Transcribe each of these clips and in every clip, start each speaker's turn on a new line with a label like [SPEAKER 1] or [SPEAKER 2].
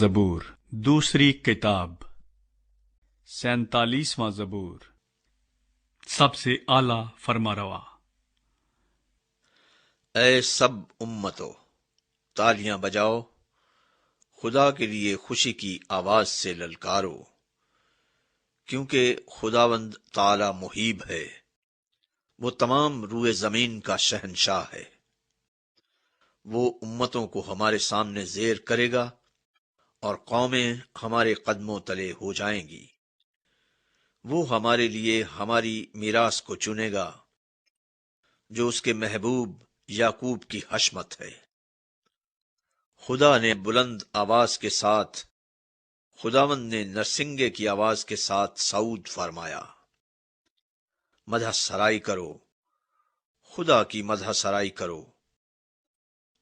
[SPEAKER 1] زبور، دوسری کتاب، 47واں زبور، سب سے اعلیٰ فرماروا۔
[SPEAKER 2] اے سب امتو، تالیاں بجاؤ، خدا کے لیے خوشی کی آواز سے للکارو، کیونکہ خداوند تعالی محیب ہے، وہ تمام روئے زمین کا شہنشاہ ہے۔ وہ امتوں کو ہمارے سامنے زیر کرے گا اور قومیں ہمارے قدموں تلے ہو جائیں گی۔ وہ ہمارے لیے ہماری میراث کو چنے گا، جو اس کے محبوب یعقوب کی حشمت ہے۔ خدا نے بلند آواز کے ساتھ، خداوند نے نرسنگے کی آواز کے ساتھ صعود فرمایا۔ مدح سرائی کرو، خدا کی مدح سرائی کرو،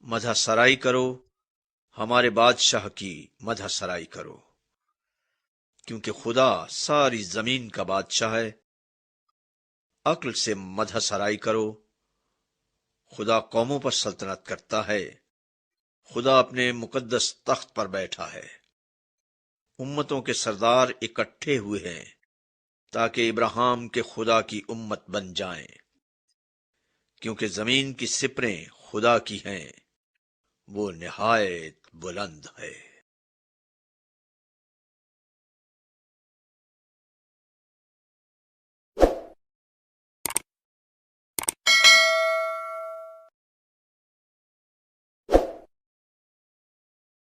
[SPEAKER 2] مدح سرائی کرو، ہمارے بادشاہ کی مدح سرائی کرو، کیونکہ خدا ساری زمین کا بادشاہ ہے۔ عقل سے مدح سرائی کرو، خدا قوموں پر سلطنت کرتا ہے، خدا اپنے مقدس تخت پر بیٹھا ہے۔ امتوں کے سردار اکٹھے ہوئے ہیں تاکہ ابراہیم کے خدا کی امت بن جائیں، کیونکہ زمین کی سپریں خدا کی ہیں، وہ نہایت بلند ہے۔